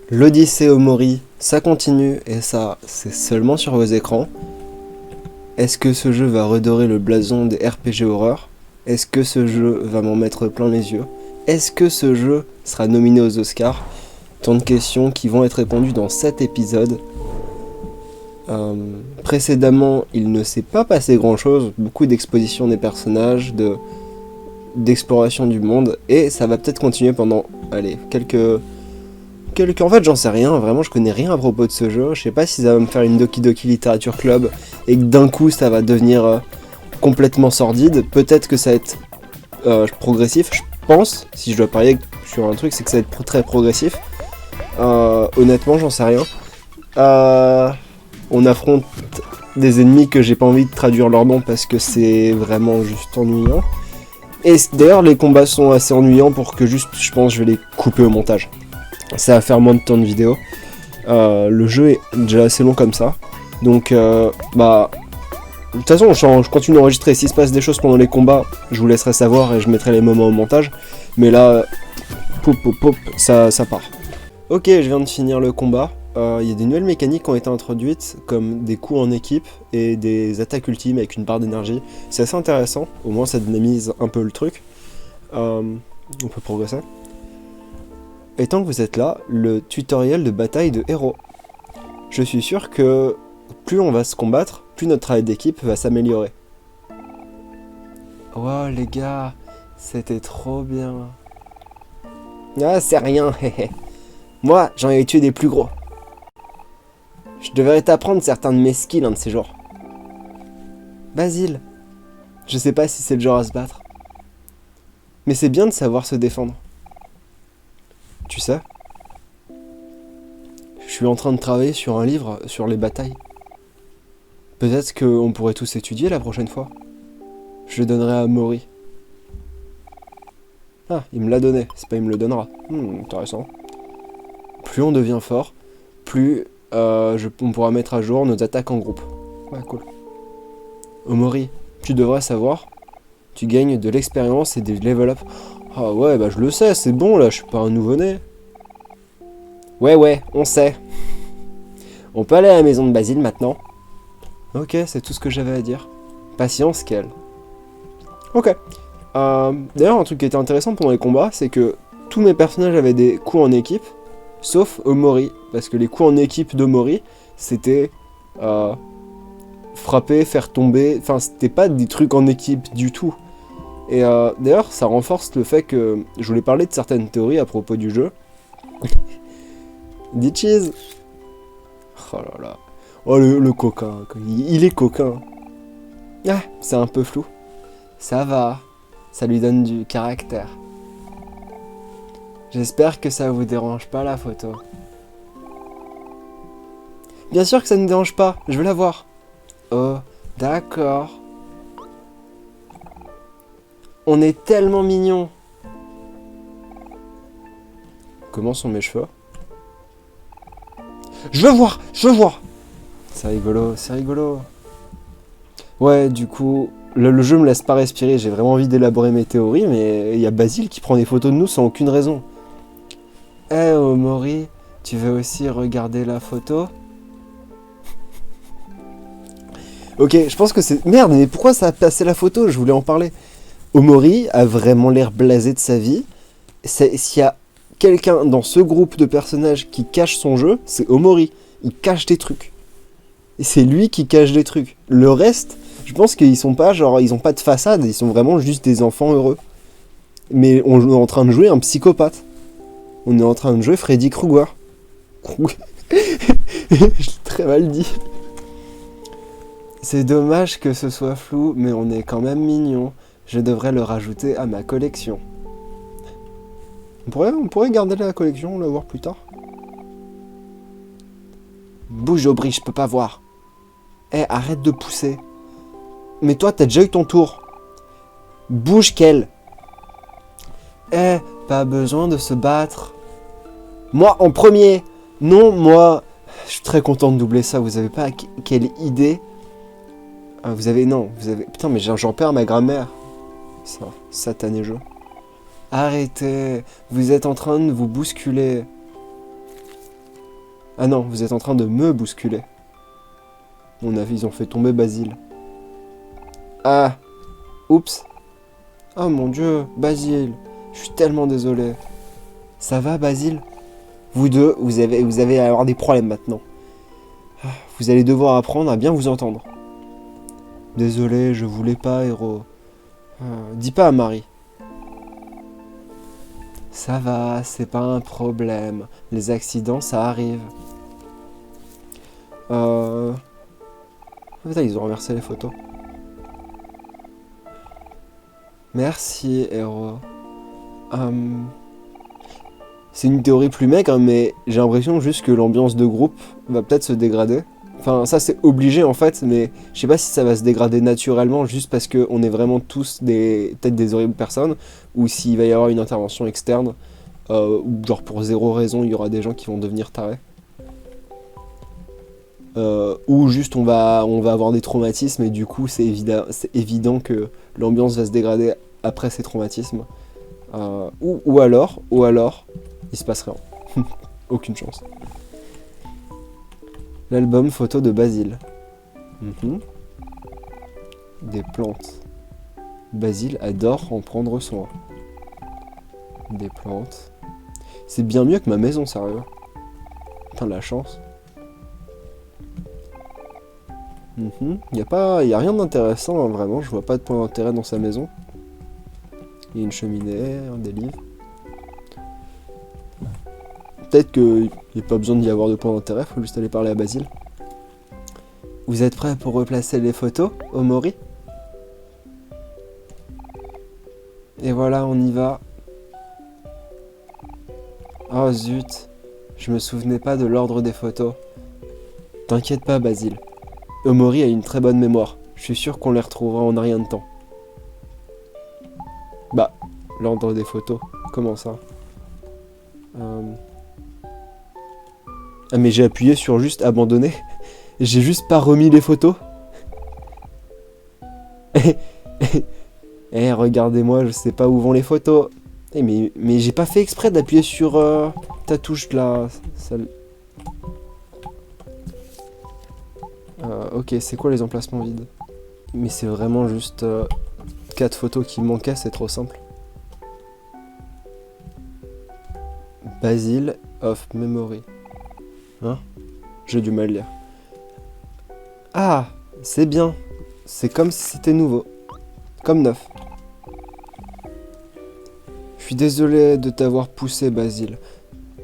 L'Odyssée Omori, ça continue et ça, c'est seulement sur vos écrans. Est-ce que ce jeu va redorer le blason des RPG horreur? Est-ce que ce jeu va m'en mettre plein les yeux? Est-ce que ce jeu sera nominé aux Oscars? Tant de questions qui vont être répondues dans cet épisode. Précédemment, il ne s'est pas passé grand chose, beaucoup d'expositions des personnages, d'exploration du monde, et ça va peut-être continuer pendant, allez, quelques... En fait, j'en sais rien, vraiment, je connais rien à propos de ce jeu. Je sais pas si ça va me faire une Doki Doki Literature Club et que d'un coup ça va devenir complètement sordide. Peut-être que ça va être progressif, je pense, si je dois parier sur un truc, c'est que ça va être très progressif. Honnêtement, j'en sais rien. On affronte des ennemis que j'ai pas envie de traduire leur nom parce que c'est vraiment juste ennuyant. Et d'ailleurs, les combats sont assez ennuyants pour que juste, je pense, je vais les couper au montage. Ça va faire moins de temps de vidéo. Le jeu est déjà assez long comme ça. Donc, de toute façon, je continue d'enregistrer. S'il se passe des choses pendant les combats, je vous laisserai savoir et je mettrai les moments au montage. Mais là, ça part. Ok, je viens de finir le combat. Il y a des nouvelles mécaniques qui ont été introduites, comme des coups en équipe et des attaques ultimes avec une barre d'énergie. C'est assez intéressant, au moins ça dynamise un peu le truc. On peut progresser. Et tant que vous êtes là, le tutoriel de bataille de héros. Je suis sûr que plus on va se combattre, plus notre travail d'équipe va s'améliorer. Wow les gars, c'était trop bien. Ah c'est rien, moi j'en ai tué des plus gros. Je devrais t'apprendre certains de mes skills un de ces jours. Basile, je sais pas si c'est le genre à se battre. Mais c'est bien de savoir se défendre. Tu sais, je suis en train de travailler sur un livre sur les batailles. Peut-être qu'on pourrait tous étudier la prochaine fois. Je le donnerai à Mori. Ah, il me l'a donné, c'est pas il me le donnera. Intéressant. Plus on devient fort, plus on pourra mettre à jour nos attaques en groupe. Ouais, cool. Omori, tu devrais savoir, tu gagnes de l'expérience et des level up. Ah ouais, je le sais, c'est bon là, je suis pas un nouveau-né. Ouais, on sait. On peut aller à la maison de Basile maintenant. Ok, c'est tout ce que j'avais à dire. Patience, Kel. Ok. D'ailleurs, un truc qui était intéressant pendant les combats, c'est que tous mes personnages avaient des coups en équipe, sauf Omori. Parce que les coups en équipe d'Omori, c'était frapper, faire tomber. Enfin, c'était pas des trucs en équipe du tout. Et d'ailleurs, ça renforce le fait que je voulais parler de certaines théories à propos du jeu. Dis cheese. Oh là là. Oh le coquin. Il est coquin. Ah, c'est un peu flou. Ça va. Ça lui donne du caractère. J'espère que ça vous dérange pas la photo. Bien sûr que ça ne dérange pas. Je veux la voir. Oh, d'accord. On est tellement mignons. Comment sont mes cheveux? Je veux voir. C'est rigolo. Ouais, du coup, le jeu me laisse pas respirer. J'ai vraiment envie d'élaborer mes théories, mais il y a Basile qui prend des photos de nous sans aucune raison. Eh, Omori, tu veux aussi regarder la photo? Ok, je pense que c'est... Merde, mais pourquoi ça a passé la photo? Je voulais en parler. Omori a vraiment l'air blasé de sa vie. S'il y a quelqu'un dans ce groupe de personnages qui cache son jeu, c'est Omori. Il cache des trucs. Et c'est lui qui cache des trucs. Le reste, je pense qu'ils sont pas genre, ils ont pas de façade, ils sont vraiment juste des enfants heureux. Mais on est en train de jouer un psychopathe. On est en train de jouer Freddy Krueger. Je l'ai très mal dit. C'est dommage que ce soit flou, mais on est quand même mignon. Je devrais le rajouter à ma collection. On pourrait garder la collection, la voir plus tard. Bouge Aubry, je peux pas voir. Eh, arrête de pousser. Mais toi, t'as déjà eu ton tour. Bouge, Kel. Eh, pas besoin de se battre. Moi, en premier. Non, moi. Je suis très content de doubler ça. Vous avez pas quelle idée? Vous avez... Non, vous avez... Putain, mais j'en perds ma grammaire. Ça, satané jeu. Arrêtez. Vous êtes en train de vous bousculer. Ah non, vous êtes en train de me bousculer. Ils ont fait tomber Basile. Ah, oups. Oh mon dieu, Basile. Je suis tellement désolé. Ça va, Basile? Vous deux, vous avez à avoir des problèmes maintenant. Vous allez devoir apprendre à bien vous entendre. Désolé, je voulais pas, héros. Dis pas à Marie. Ça va, c'est pas un problème. Les accidents, ça arrive. Putain, ils ont renversé les photos. Merci, héros. C'est une théorie plus maigre, mais j'ai l'impression juste que l'ambiance de groupe va peut-être se dégrader. Enfin, ça c'est obligé en fait, mais je sais pas si ça va se dégrader naturellement juste parce qu'on est vraiment tous peut-être des horribles personnes, ou s'il va y avoir une intervention externe, ou genre pour zéro raison il y aura des gens qui vont devenir tarés. Ou juste on va avoir des traumatismes et du coup c'est évident que l'ambiance va se dégrader après ces traumatismes. Ou alors, il se passe rien. Aucune chance. L'album photo de Basile. Des plantes. Basile adore en prendre soin. Des plantes. C'est bien mieux que ma maison, sérieux. Putain, la chance. Y a rien d'intéressant, hein, vraiment. Je vois pas de point d'intérêt dans sa maison. Il y a une cheminée, des livres. Peut-être qu'il n'y a pas besoin d'y avoir de point d'intérêt, faut juste aller parler à Basile. Vous êtes prêts pour replacer les photos, Omori? Et voilà, on y va. Oh zut, je me souvenais pas de l'ordre des photos. T'inquiète pas, Basile. Omori a une très bonne mémoire. Je suis sûr qu'on les retrouvera en un rien de temps. Bah, l'ordre des photos, comment ça? Ah mais j'ai appuyé sur juste abandonner. J'ai juste pas remis les photos. Eh, regardez-moi, je sais pas où vont les photos. Eh, mais j'ai pas fait exprès d'appuyer sur ta touche là. Ok, c'est quoi les emplacements vides? Mais c'est vraiment juste 4 photos qui manquaient, c'est trop simple. Basile of Memory. Hein? J'ai du mal lire. Ah, c'est bien. C'est comme si c'était nouveau. Comme neuf. Je suis désolé de t'avoir poussé, Basile.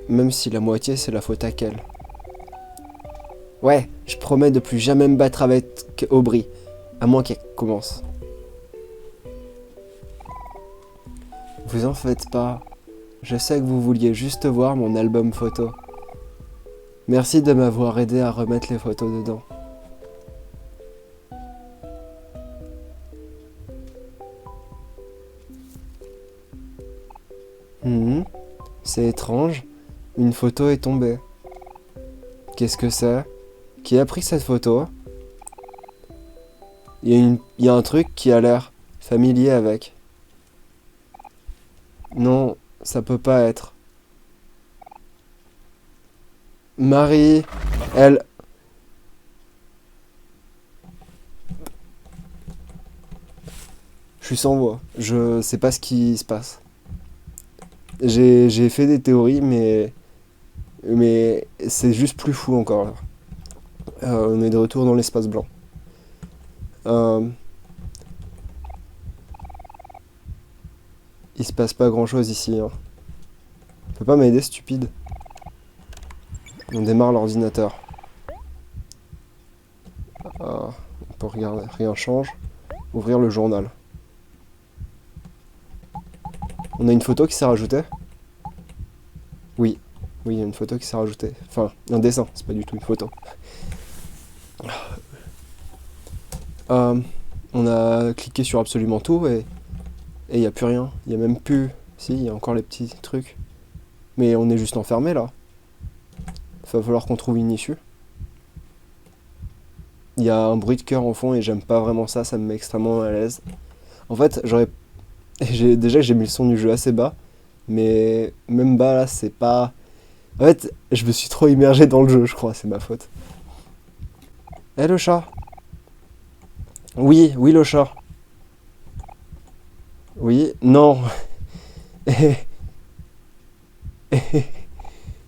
Même si la moitié, c'est la faute à Kel. Ouais, je promets de plus jamais me battre avec Aubry. À moins qu'elle commence. Vous en faites pas. Je sais que vous vouliez juste voir mon album photo. Merci de m'avoir aidé à remettre les photos dedans. C'est étrange. Une photo est tombée. Qu'est-ce que c'est? Qui a pris cette photo? Il y a un truc qui a l'air familier avec. Non, ça peut pas être. Marie, elle... Je suis sans voix. Je sais pas ce qui se passe. J'ai fait des théories, mais c'est juste plus fou encore là. On est de retour dans l'espace blanc. Il se passe pas grand chose ici. Hein. Tu peux pas m'aider, stupide? On démarre l'ordinateur. On peut regarder, rien change. Ouvrir le journal. On a une photo qui s'est rajoutée? Oui. Oui, il y a une photo qui s'est rajoutée. Enfin, un dessin, c'est pas du tout une photo. On a cliqué sur absolument tout et il n'y a plus rien. Il n'y a même plus... Si, il y a encore les petits trucs. Mais on est juste enfermé là. Il va falloir qu'on trouve une issue. Il y a un bruit de cœur en fond et j'aime pas vraiment ça, ça me met extrêmement à l'aise. En fait, déjà j'ai mis le son du jeu assez bas, mais même bas là, c'est pas En fait, je me suis trop immergé dans le jeu, je crois, c'est ma faute. Eh le chat. Oui, oui le chat. Oui, non.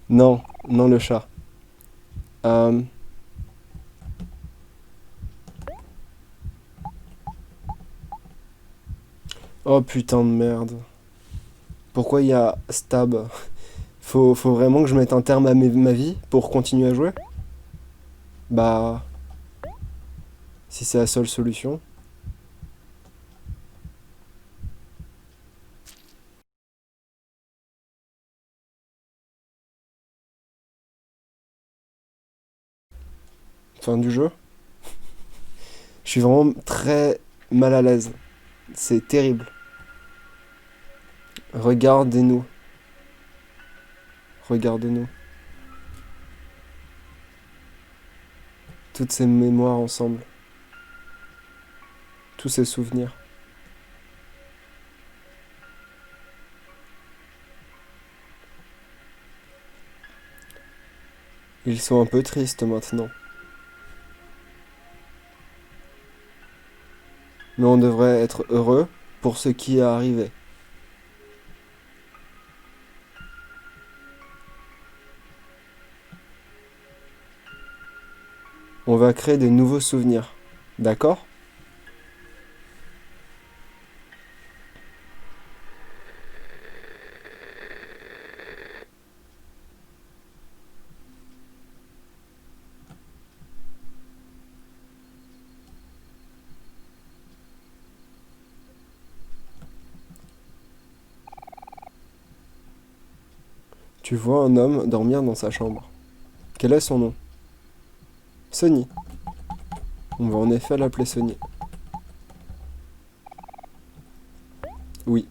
Non, non le chat. Euh, Oh putain de merde. Pourquoi il y a stab? Faut vraiment que je mette un terme à ma vie pour continuer à jouer? Bah, si c'est la seule solution. Fin du jeu. Je suis vraiment très mal à l'aise. C'est terrible. Regardez-nous. Regardez-nous. Toutes ces mémoires ensemble. Tous ces souvenirs. Ils sont un peu tristes maintenant. Mais on devrait être heureux pour ce qui est arrivé. On va créer des nouveaux souvenirs. D'accord? Tu vois un homme dormir dans sa chambre. Quel est son nom? Sonny. On va en effet l'appeler Sonny. Oui.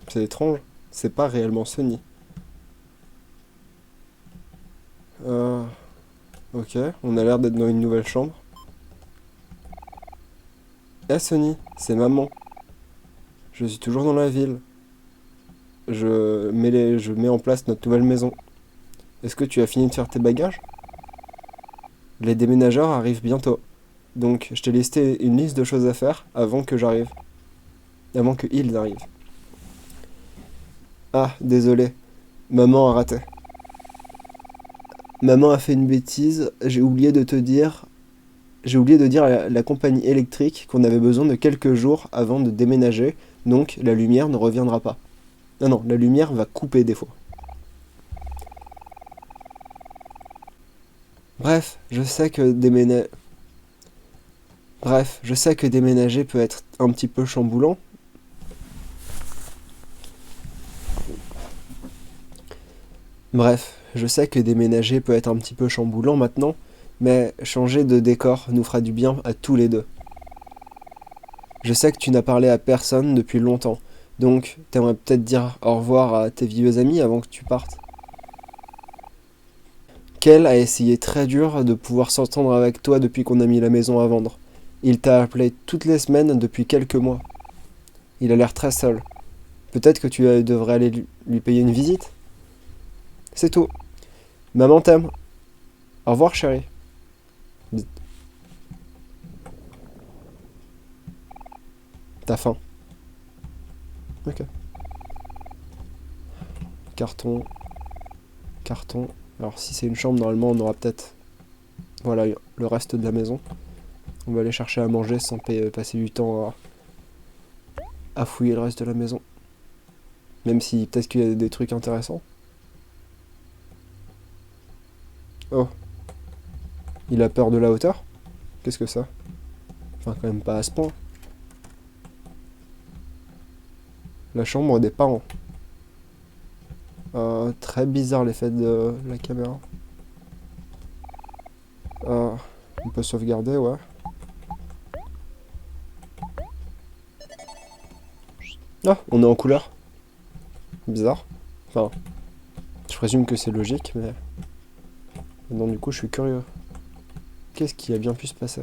C'est étrange. C'est pas réellement Sonny. Euh... Ok, on a l'air d'être dans une nouvelle chambre. Eh Sonny, c'est maman. Je suis toujours dans la ville. Je mets en place notre nouvelle maison. Est-ce que tu as fini de faire tes bagages? Les déménageurs arrivent bientôt. Donc, je t'ai listé une liste de choses à faire avant que j'arrive. Avant que ils arrivent. Ah, désolé. Maman a raté. Maman a fait une bêtise. J'ai oublié de dire à la compagnie électrique qu'on avait besoin de quelques jours avant de déménager. Donc, la lumière ne reviendra pas. Non, non, la lumière va couper des fois. Bref, je sais que déménager... Bref, je sais que déménager peut être un petit peu chamboulant. Bref, je sais que déménager peut être un petit peu chamboulant maintenant, mais changer de décor nous fera du bien à tous les deux. Je sais que tu n'as parlé à personne depuis longtemps, donc t'aimerais peut-être dire au revoir à tes vieux amis avant que tu partes. Kel a essayé très dur de pouvoir s'entendre avec toi depuis qu'on a mis la maison à vendre. Il t'a appelé toutes les semaines depuis quelques mois. Il a l'air très seul. Peut-être que tu devrais aller lui payer une visite? C'est tout. Maman t'aime. Au revoir, chérie. T'as faim. Ok. Carton. Carton. Alors, si c'est une chambre, normalement, on aura peut-être... Voilà, le reste de la maison. On va aller chercher à manger sans passer du temps à fouiller le reste de la maison. Même si peut-être qu'il y a des trucs intéressants. Oh. Il a peur de la hauteur? Qu'est-ce que ça? Enfin, quand même pas à ce point. La chambre des parents. Très bizarre l'effet de la caméra. On peut sauvegarder, ouais. Ah, on est en couleur. Bizarre. Enfin, je présume que c'est logique, mais... Donc du coup, je suis curieux. Qu'est-ce qui a bien pu se passer?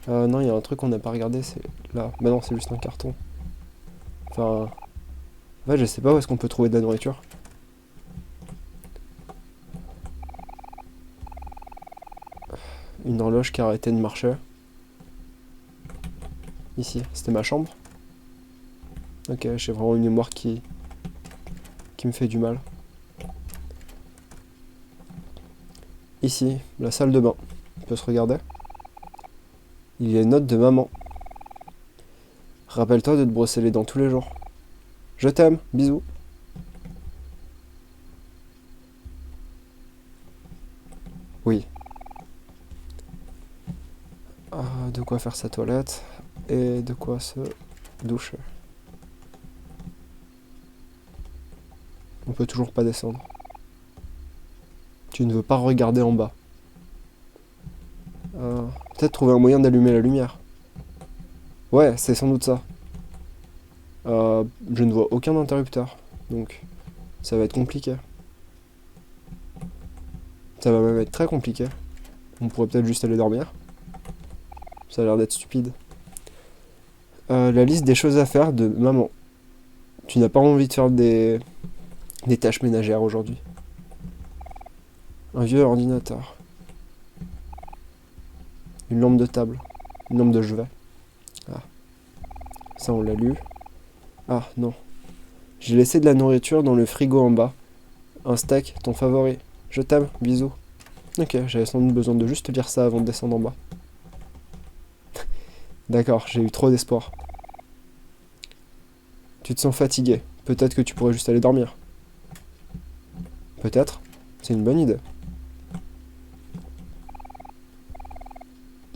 Non, il y a un truc qu'on n'a pas regardé, c'est là. Bah non, c'est juste un carton. Enfin... Ouais, je sais pas où est-ce qu'on peut trouver de la nourriture. Une horloge qui a arrêté de marcher. Ici, c'était ma chambre. Ok, j'ai vraiment une mémoire qui me fait du mal. Ici, la salle de bain. On peut se regarder. Il y a une note de maman. Rappelle-toi de te brosser les dents tous les jours. Je t'aime, bisous. Oui. De quoi faire sa toilette et de quoi se doucher. On peut toujours pas descendre. Tu ne veux pas regarder en bas. Peut-être trouver un moyen d'allumer la lumière. Ouais, c'est sans doute ça. Je ne vois aucun interrupteur, donc ça va être compliqué. Ça va même être très compliqué. On pourrait peut-être juste aller dormir. Ça a l'air d'être stupide. La liste des choses à faire de maman. Tu n'as pas envie de faire des tâches ménagères aujourd'hui. Un vieux ordinateur. Une lampe de table. Une lampe de chevet. Ah. Ça, on l'a lu. Ah, non. J'ai laissé de la nourriture dans le frigo en bas. Un steak, ton favori. Je t'aime, bisous. Ok, j'avais sans doute besoin de juste lire ça avant de descendre en bas. D'accord, j'ai eu trop d'espoir. Tu te sens fatigué. Peut-être que tu pourrais juste aller dormir. Peut-être. C'est une bonne idée.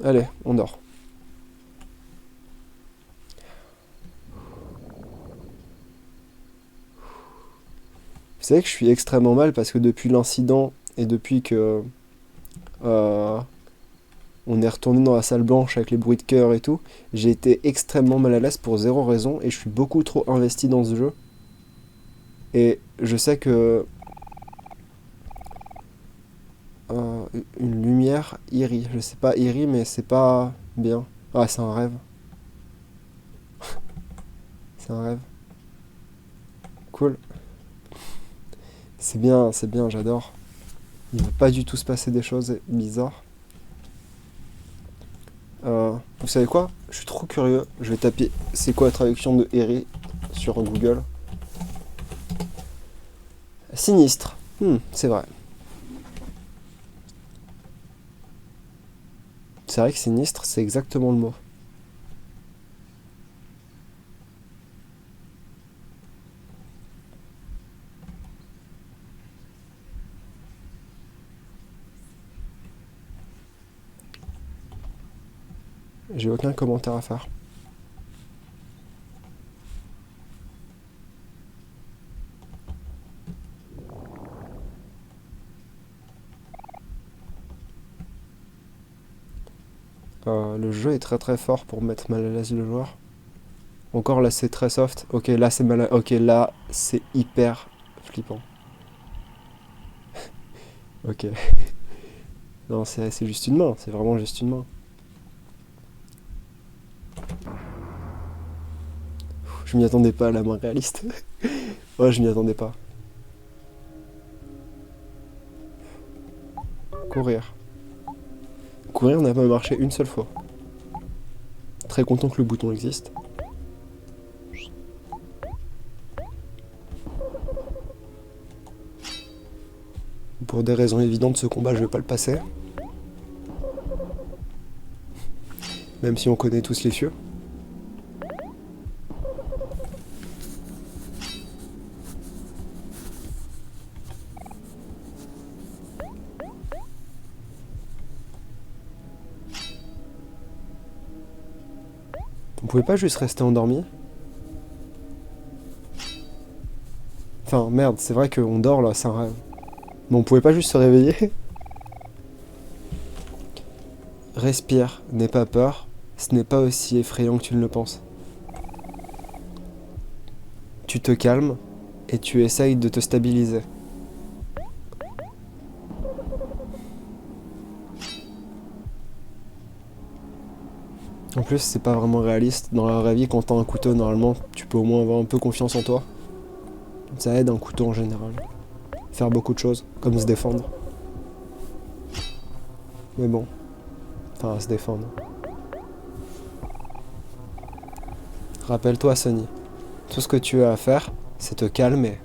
Allez, on dort. Vous savez que je suis extrêmement mal parce que depuis l'incident et depuis que on est retourné dans la salle blanche avec les bruits de cœur et tout, j'ai été extrêmement mal à l'aise pour zéro raison et je suis beaucoup trop investi dans ce jeu. Et je sais que une lumière irie. Je sais pas irie mais c'est pas bien. Ah, c'est un rêve. C'est un rêve. Cool. C'est bien, j'adore. Il va pas du tout se passer des choses bizarres. Vous savez quoi? Je suis trop curieux. Je vais taper c'est quoi la traduction de Eri sur Google. Sinistre. C'est vrai. C'est vrai que sinistre, c'est exactement le mot. J'ai aucun commentaire à faire. Le jeu est très très fort pour mettre mal à l'aise le joueur. Encore là c'est très soft. Ok là c'est mal à... Ok là c'est hyper flippant. Ok. Non c'est juste une main. C'est vraiment juste une main. Je m'y attendais pas à la main réaliste. Ouais je m'y attendais pas. Courir. Courir n'a pas marché une seule fois. Très content que le bouton existe. Pour des raisons évidentes, ce combat, je vais pas le passer. Même si on connaît tous les cieux. On pouvait pas juste rester endormi? Enfin, merde, c'est vrai qu'on dort là, c'est un rêve. Mais on pouvait pas juste se réveiller? Respire, n'aie pas peur, ce n'est pas aussi effrayant que tu ne le penses. Tu te calmes et tu essayes de te stabiliser. En plus, c'est pas vraiment réaliste. Dans la vraie vie, quand t'as un couteau, normalement, tu peux au moins avoir un peu confiance en toi. Ça aide un couteau en général. Faire beaucoup de choses, comme se défendre. Mais bon, enfin, se défendre. Rappelle-toi, Sonny, tout ce que tu as à faire, c'est te calmer.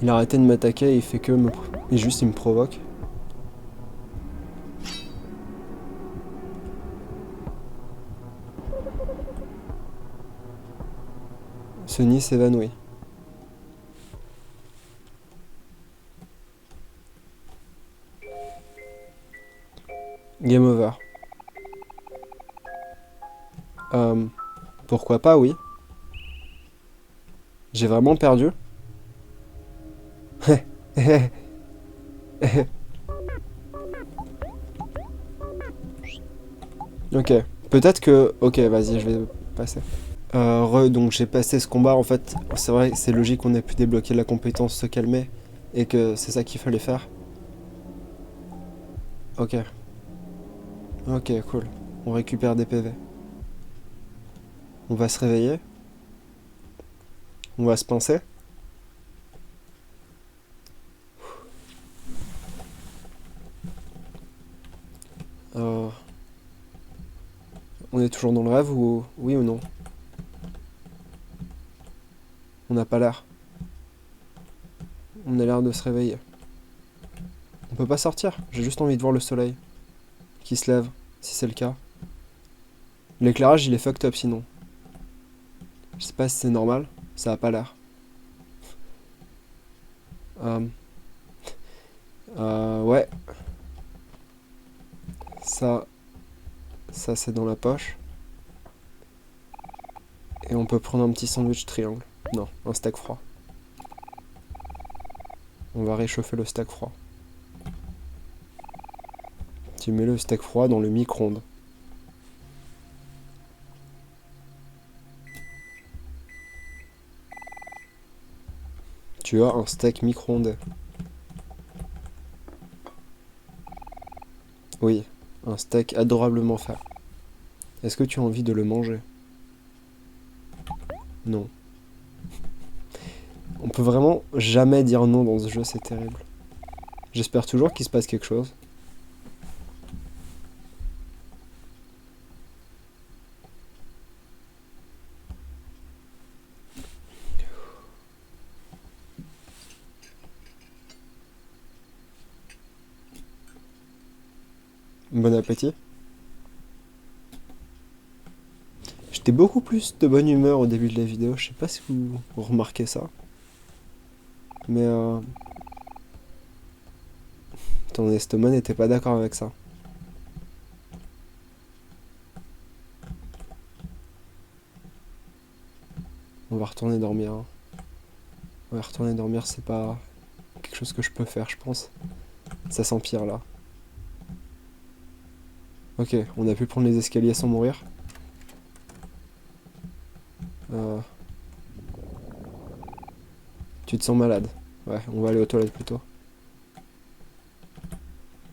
Il a arrêté de m'attaquer et il fait que me... Et juste, il me provoque. Sonny s'évanouit. Game over. Euh, pourquoi pas, oui. J'ai vraiment perdu. Ok. Peut-être que... Ok, vas-y, je vais passer. Donc j'ai passé ce combat, en fait, c'est vrai, c'est logique qu'on ait pu débloquer la compétence se calmer, et que c'est ça qu'il fallait faire. Ok. Ok, cool. On récupère des PV. On va se réveiller. On va se pincer. Euh, on est toujours dans le rêve ou... Oui ou non? On n'a pas l'air. On a l'air de se réveiller. On peut pas sortir, j'ai juste envie de voir le soleil. Qui se lève, si c'est le cas. L'éclairage il est fucked up sinon. Je sais pas si c'est normal, ça a pas l'air. Euh... Ouais. Ça... Ça c'est dans la poche. Et on peut prendre un petit sandwich triangle. Non, un steak froid. On va réchauffer le steak froid. Tu mets le steak froid dans le micro-ondes. Tu as un steak micro-ondé. Oui, un steak adorablement fait. Est-ce que tu as envie de le manger? Non. On peut vraiment jamais dire non dans ce jeu, c'est terrible. J'espère toujours qu'il se passe quelque chose. Bon appétit. J'étais beaucoup plus de bonne humeur au début de la vidéo, je sais pas si vous remarquez ça. Mais ton estomac n'était pas d'accord avec ça. On va retourner dormir. Hein. On va retourner dormir, c'est pas quelque chose que je peux faire, je pense. Ça s'empire là. Ok, on a pu prendre les escaliers sans mourir. Tu te sens malade. Ouais, on va aller aux toilettes plutôt.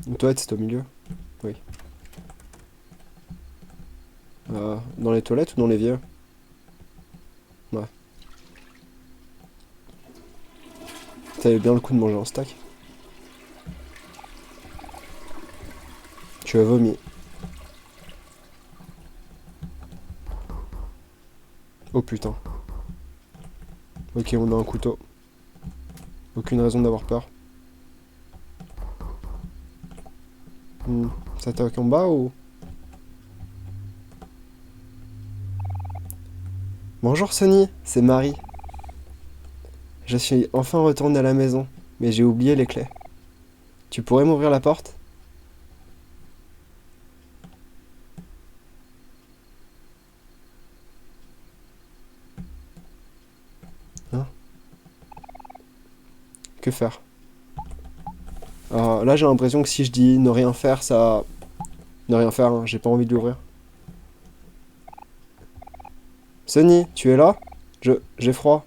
Une toilette, c'est au milieu? Oui. Dans les toilettes ou dans les vieux? Ouais. Ça avait bien le coup de manger en stack. Tu as vomi. Oh putain. Ok, on a un couteau. Aucune raison d'avoir peur. Ça t'attaque en bas ou... Bonjour Sonny, c'est Marie. Je suis enfin retourné à la maison, mais j'ai oublié les clés. Tu pourrais m'ouvrir la porte? Hein? Que faire? Alors là j'ai l'impression que si je dis ne rien faire, ça... Ne rien faire, hein, j'ai pas envie de l'ouvrir. Sonny, tu es là? J'ai froid.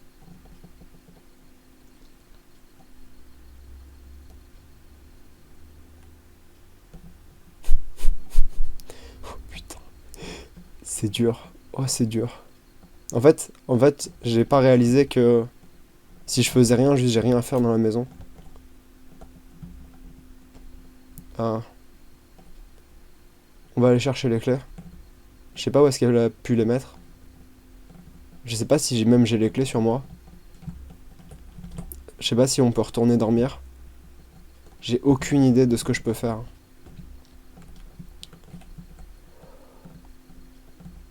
C'est dur. Oh, c'est dur. En fait, j'ai pas réalisé que si je faisais rien, juste j'ai rien à faire dans la maison. Ah, on va aller chercher les clés. Je sais pas où est-ce qu'elle a pu les mettre. Je sais pas si j'ai les clés sur moi. Je sais pas si on peut retourner dormir. J'ai aucune idée de ce que je peux faire.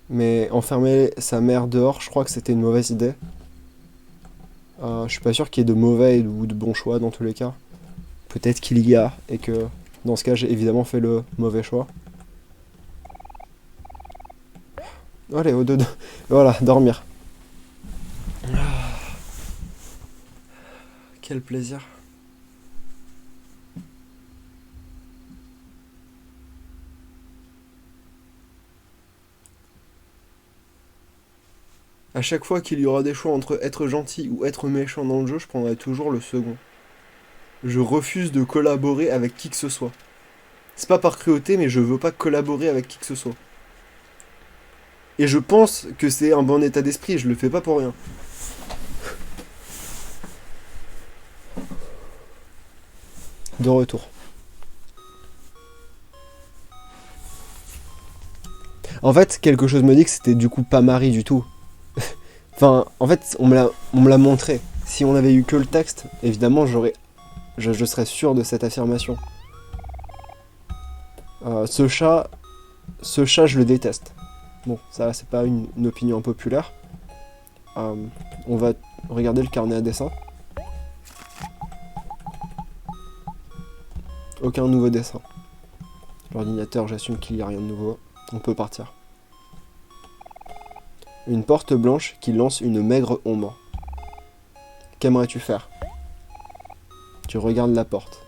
Mais enfermer sa mère dehors, je crois que c'était une mauvaise idée. Je suis pas sûr qu'il y ait de mauvais ou de bons choix dans tous les cas. Peut-être qu'il y a, et que dans ce cas, j'ai évidemment fait le mauvais choix. Allez, au deux. Voilà, dormir. Quel plaisir. À chaque fois qu'il y aura des choix entre être gentil ou être méchant dans le jeu, je prendrai toujours le second. Je refuse de collaborer avec qui que ce soit. C'est pas par cruauté, mais je veux pas collaborer avec qui que ce soit. Et je pense que c'est un bon état d'esprit, je le fais pas pour rien. De retour. En fait, quelque chose me dit que c'était du coup pas Marie du tout. Enfin, en fait, on me l'a montré. Si on avait eu que le texte, évidemment, je serais sûr de cette affirmation. Ce chat, je le déteste. Bon, ça, c'est pas une opinion populaire. On va regarder le carnet à dessin. Aucun nouveau dessin. L'ordinateur, j'assume qu'il n'y a rien de nouveau. On peut partir. Une porte blanche qui lance une maigre ombre. Qu'aimerais-tu faire? Tu regardes la porte.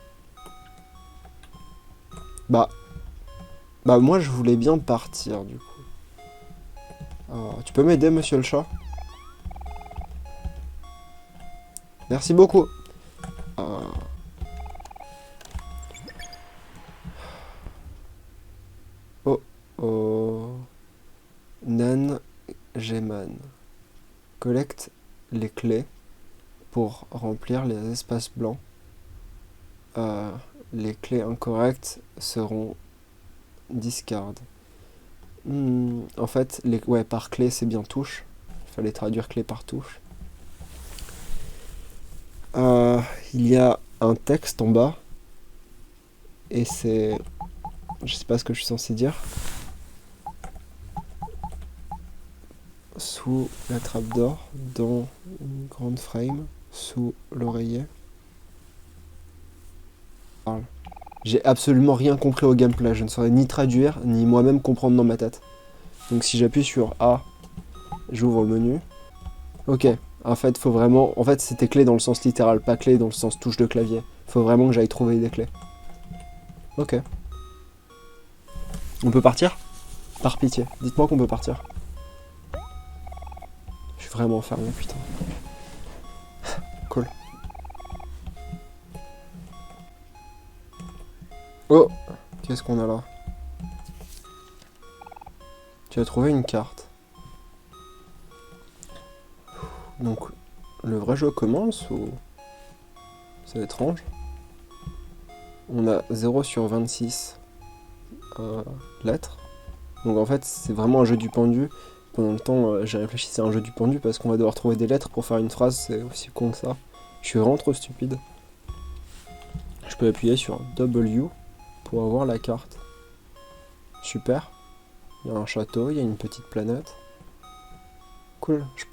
Bah moi je voulais bien partir du coup. Tu peux m'aider, monsieur le chat? Merci beaucoup. Oh oh. Nan Geman. Collecte les clés pour remplir les espaces blancs. Les clés incorrectes seront discard. En fait, par clé c'est bien touche. Il fallait traduire clé par touche. Il y a un texte en bas. Et c'est... Je sais pas ce que je suis censé dire. Sous la trappe d'or, dans une grande frame, sous l'oreiller. J'ai absolument rien compris au gameplay. Je ne saurais ni traduire, ni moi-même comprendre dans ma tête. Donc si j'appuie sur A, j'ouvre le menu. Ok, en fait, faut vraiment... En fait, c'était clé dans le sens littéral, pas clé dans le sens touche de clavier. Faut vraiment que j'aille trouver des clés. Ok. On peut partir? Par pitié, dites-moi qu'on peut partir. Je suis vraiment enfermé, putain. Cool. Oh! Qu'est-ce qu'on a là? Tu as trouvé une carte. Donc, le vrai jeu commence ou... C'est étrange. On a 0 sur 26 lettres. Donc en fait, c'est vraiment un jeu du pendu. Pendant le temps, j'ai réfléchi, c'est un jeu du pendu parce qu'on va devoir trouver des lettres pour faire une phrase, c'est aussi con que ça. Je suis vraiment trop stupide. Je peux appuyer sur W pour avoir la carte. Super. Il y a un château, il y a une petite planète. Cool. Je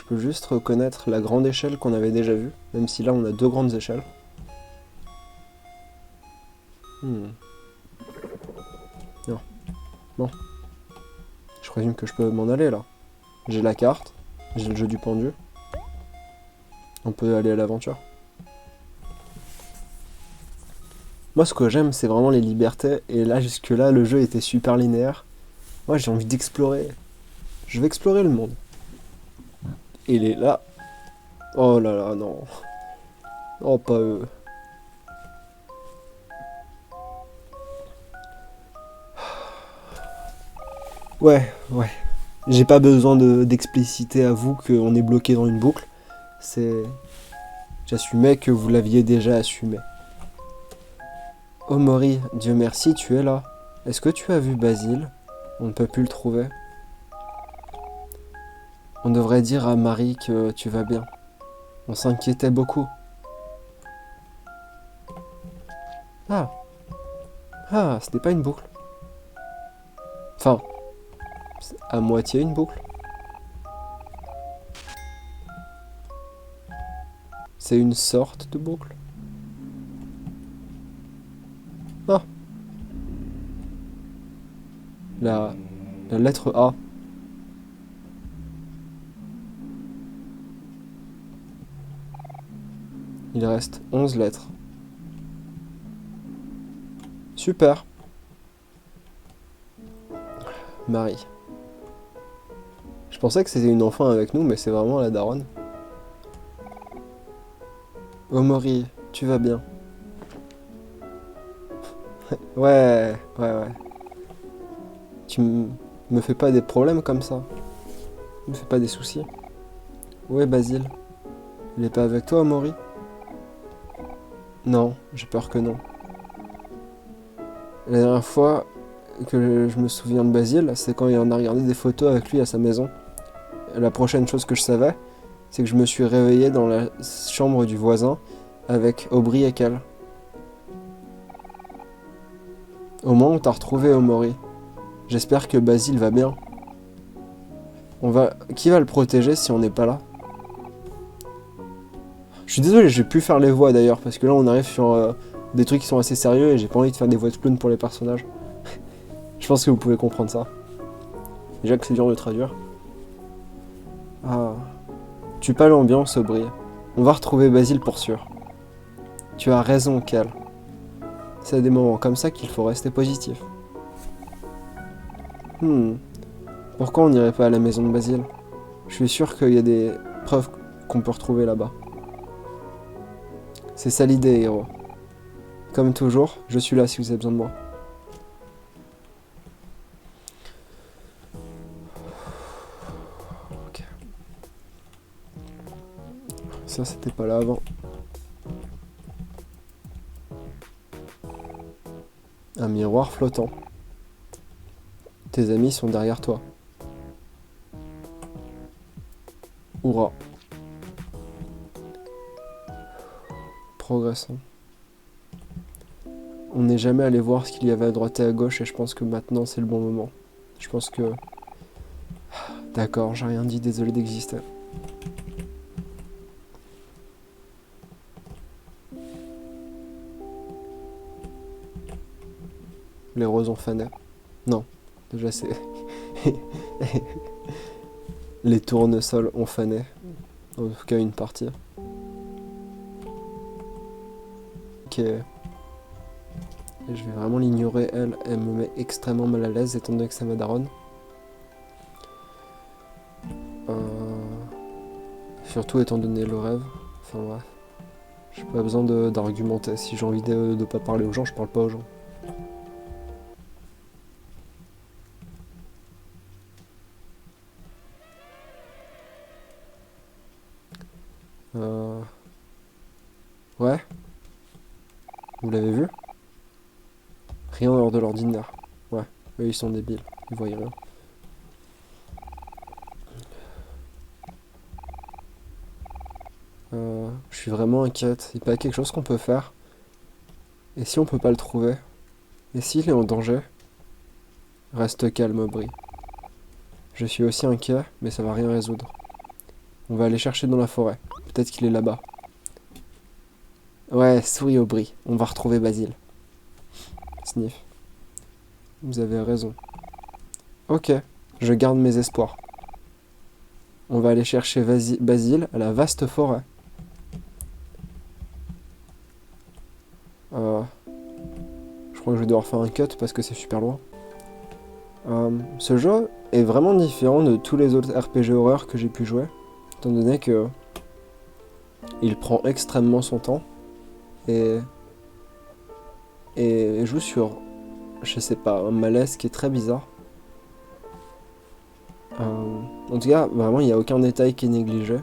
peux juste reconnaître la grande échelle qu'on avait déjà vue, même si là on a deux grandes échelles. Non. Bon. Je présume que je peux m'en aller là. J'ai la carte, j'ai le jeu du pendu. On peut aller à l'aventure. Moi ce que j'aime c'est vraiment les libertés, et là jusque là le jeu était super linéaire. Moi j'ai envie d'explorer. Je vais explorer le monde. Et il est là. Oh là là, non. Oh pas eux. Ouais. J'ai pas besoin d'expliciter à vous qu'on est bloqué dans une boucle. C'est... J'assumais que vous l'aviez déjà assumé. Oh Mori, Dieu merci, tu es là. Est-ce que tu as vu Basile? On ne peut plus le trouver. On devrait dire à Marie que tu vas bien. On s'inquiétait beaucoup. Ah, ah, ce n'est pas une boucle. Enfin, c'est à moitié une boucle. C'est une sorte de boucle. Ah, la, la lettre A. Il reste 11 lettres. Super. Marie. Je pensais que c'était une enfant avec nous, mais c'est vraiment la daronne. Oh Mori, tu vas bien? Ouais, ouais, ouais. Me fais pas des problèmes comme ça. Me fais pas des soucis. Où est Basile? Il est pas avec toi, Mori? Non, j'ai peur que non. La dernière fois que je me souviens de Basile, c'est quand on a regardé des photos avec lui à sa maison. La prochaine chose que je savais, c'est que je me suis réveillé dans la chambre du voisin avec Aubry et Cal. Au moment où t'as retrouvé Omori, j'espère que Basile va bien. Qui va le protéger si on n'est pas là? Je suis désolé, j'ai pu faire les voix d'ailleurs, parce que là on arrive sur des trucs qui sont assez sérieux et j'ai pas envie de faire des voix de clown pour les personnages. Je pense que vous pouvez comprendre ça. Déjà que c'est dur de traduire. Ah. Tue pas l'ambiance, Aubry. On va retrouver Basile pour sûr. Tu as raison, Cal. C'est à des moments comme ça qu'il faut rester positif. Pourquoi on n'irait pas à la maison de Basile? Je suis sûr qu'il y a des preuves qu'on peut retrouver là-bas. C'est ça l'idée, héros. Comme toujours, je suis là si vous avez besoin de moi. Ok. Ça, c'était pas là avant. Un miroir flottant. Tes amis sont derrière toi. Hourra. Progressons. On n'est jamais allé voir ce qu'il y avait à droite et à gauche et je pense que maintenant c'est le bon moment. Je pense que... D'accord, j'ai rien dit, désolé d'exister. Les roses ont fané. Non, déjà c'est... Les tournesols ont fané. En tout cas une partie. Ok. Et je vais vraiment l'ignorer, elle. Elle me met extrêmement mal à l'aise étant donné que c'est ma daronne. Surtout étant donné le rêve. Enfin bref. J'ai pas besoin d'argumenter. Si j'ai envie de pas parler aux gens, je parle pas aux gens. Ouais. Vous l'avez vu? Rien hors de l'ordinaire. Ouais. Eux ils sont débiles. Ils voient rien. Je suis vraiment inquiète. Il n'y a pas quelque chose qu'on peut faire? Et si on peut pas le trouver? Et s'il est en danger? Reste calme, Aubry. Je suis aussi inquiet, mais ça va rien résoudre. On va aller chercher dans la forêt. Peut-être qu'il est là-bas. Ouais, souris Aubry. On va retrouver Basile. Sniff. Vous avez raison. Ok, je garde mes espoirs. On va aller chercher Basile à la vaste forêt. Je crois que je vais devoir faire un cut parce que c'est super loin. Ce jeu est vraiment différent de tous les autres RPG horreur que j'ai pu jouer, étant donné que il prend extrêmement son temps et joue sur, je sais pas, un malaise qui est très bizarre. En tout cas, vraiment, il n'y a aucun détail qui est négligé.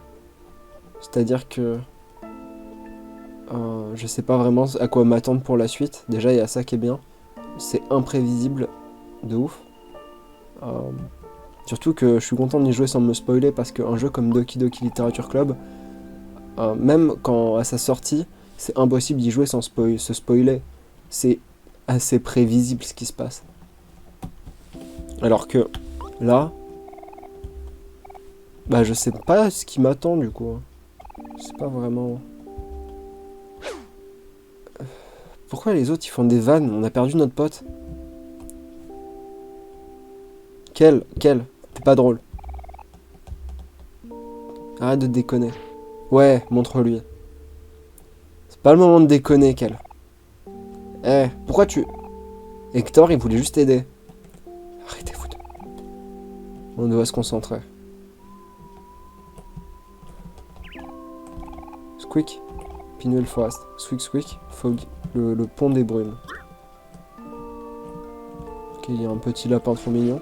C'est-à-dire que je sais pas vraiment à quoi m'attendre pour la suite. Déjà, il y a ça qui est bien. C'est imprévisible de ouf. Euh, Surtout que je suis content d'y jouer sans me spoiler parce qu'un jeu comme Doki Doki Literature Club, même quand à sa sortie, c'est impossible d'y jouer sans se spoiler. C'est assez prévisible ce qui se passe. Alors que là, bah je sais pas ce qui m'attend du coup. C'est pas vraiment... Pourquoi les autres ils font des vannes? On a perdu notre pote. Quel? T'es pas drôle. Arrête de déconner. Ouais, montre-lui. C'est pas le moment de déconner, Quel. Eh, pourquoi tu... Hector, il voulait juste aider. Arrêtez-vous de... On doit se concentrer. Squeak. Pinuel Forest. Squeak Squeak. Fog. Le pont des brumes. Ok, il y a un petit lapin trop mignon.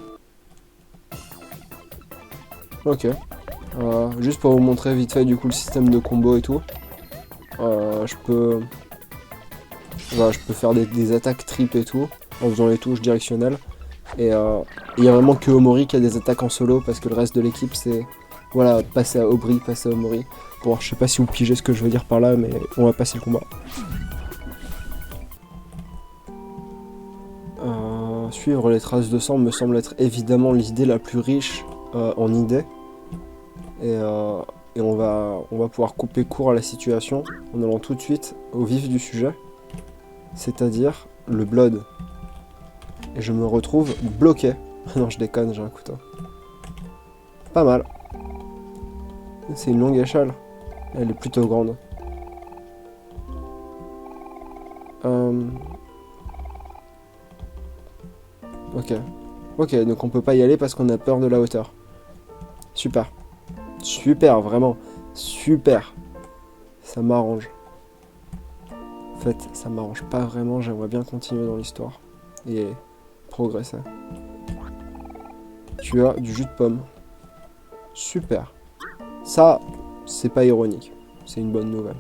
Ok. Juste pour vous montrer vite fait du coup le système de combo et tout. Je peux... Voilà, je peux faire des attaques trip et tout, en faisant les touches directionnelles. Et il y a vraiment que Omori qui a des attaques en solo, parce que le reste de l'équipe c'est... Voilà, passer à Obri, passer à Omori. Bon, je sais pas si vous pigez ce que je veux dire par là, mais on va passer le combat. Suivre les traces de sang me semble être évidemment l'idée la plus riche en idées. Et on va pouvoir couper court à la situation en allant tout de suite au vif du sujet. C'est-à-dire le blood. Et je me retrouve bloqué. Non, je déconne, j'ai un couteau. Pas mal. C'est une longue échelle. Elle est plutôt grande. Ok. Ok, donc on peut pas y aller parce qu'on a peur de la hauteur. Super. Super, vraiment. Super. Ça m'arrange. En fait, ça m'arrange pas vraiment. J'aimerais bien continuer dans l'histoire. Et progresser. Tu as du jus de pomme. Super. Ça, c'est pas ironique. C'est une bonne nouvelle.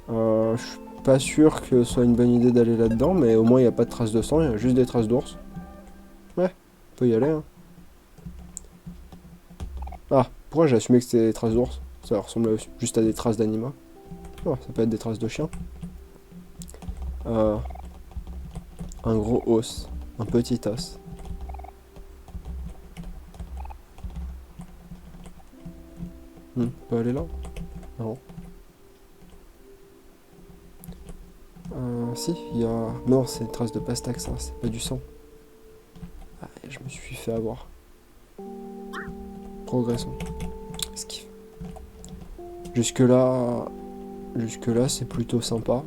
Je suis pas sûr que ce soit une bonne idée d'aller là-dedans, mais au moins il n'y a pas de traces de sang, il y a juste des traces d'ours. Ouais, on peut y aller. Hein. Ah, pourquoi j'ai assumé que c'était des traces d'ours? Ça ressemble juste à des traces d'animaux. Oh, ça peut être des traces de chiens. Un gros os. Un petit os. On peut aller là? Non. Si, il y a... Non, c'est une trace de pastèque, ça, c'est pas du sang. Ah, je me suis fait avoir. Progressons. Esquive. Jusque-là, c'est plutôt sympa,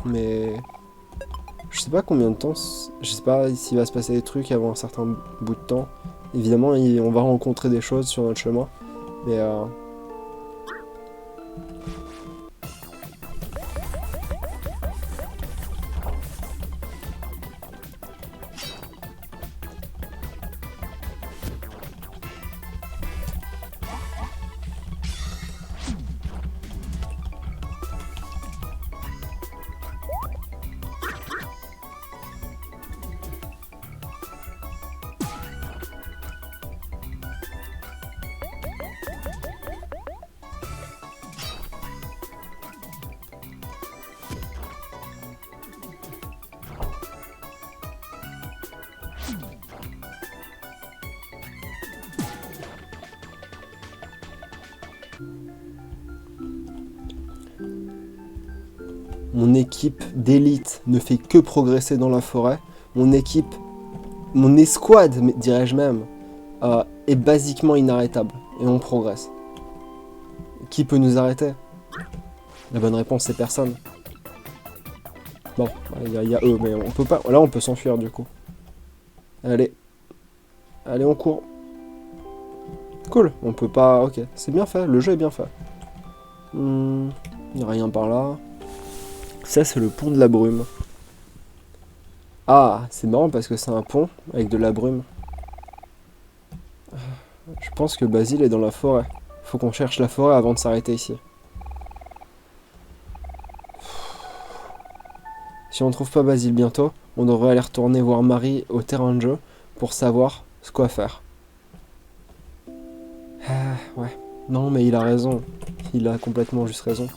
mais... Je sais pas combien de temps... Je sais pas s'il va se passer des trucs avant un certain bout de temps. Évidemment, on va rencontrer des choses sur notre chemin, mais... Mon équipe d'élite ne fait que progresser dans la forêt. Mon escouade, dirais-je même, est basiquement inarrêtable. Et on progresse. Qui peut nous arrêter? La bonne réponse, c'est personne. Bon, il y a eux, mais on peut pas... Là, on peut s'enfuir, du coup. Allez. Allez, on court. Cool, on peut pas... Ok, c'est bien fait, le jeu est bien fait. Il n'y a rien par là. Ça, c'est le pont de la brume. Ah, c'est marrant parce que c'est un pont avec de la brume. Je pense que Basile est dans la forêt. Faut qu'on cherche la forêt avant de s'arrêter ici. Si on trouve pas Basile bientôt, on devrait aller retourner voir Marie au terrain de jeu pour savoir ce quoi faire. Ouais. Non mais il a raison. Il a complètement juste raison.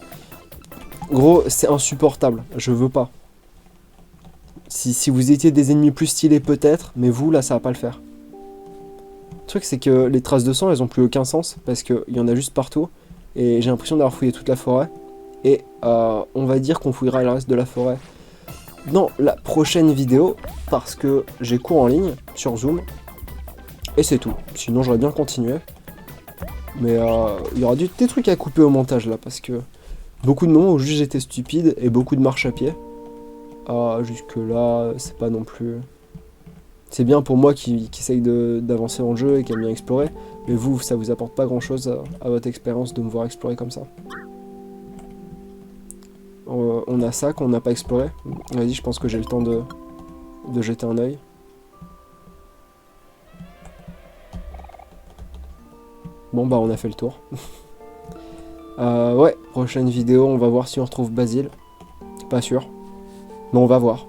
Gros, c'est insupportable. Je veux pas. Si vous étiez des ennemis plus stylés peut-être, mais vous là ça va pas le faire. Le truc c'est que les traces de sang elles ont plus aucun sens parce qu'il y en a juste partout et j'ai l'impression d'avoir fouillé toute la forêt et on va dire qu'on fouillera le reste de la forêt dans la prochaine vidéo parce que j'ai cours en ligne sur Zoom et c'est tout. Sinon j'aurais bien continué mais il y aura des trucs à couper au montage là parce que beaucoup de moments où juste j'étais stupide et beaucoup de marche à pied. Jusque là c'est pas non plus... C'est bien pour moi qui essaye d'avancer dans le jeu et qui aime bien explorer, mais vous, ça vous apporte pas grand chose à votre expérience de me voir explorer comme ça. On a ça qu'on n'a pas exploré. Vas-y, je pense que j'ai le temps de jeter un œil. Bon bah on a fait le tour. Ouais, prochaine vidéo, on va voir si on retrouve Basile. Pas sûr. Mais on va voir.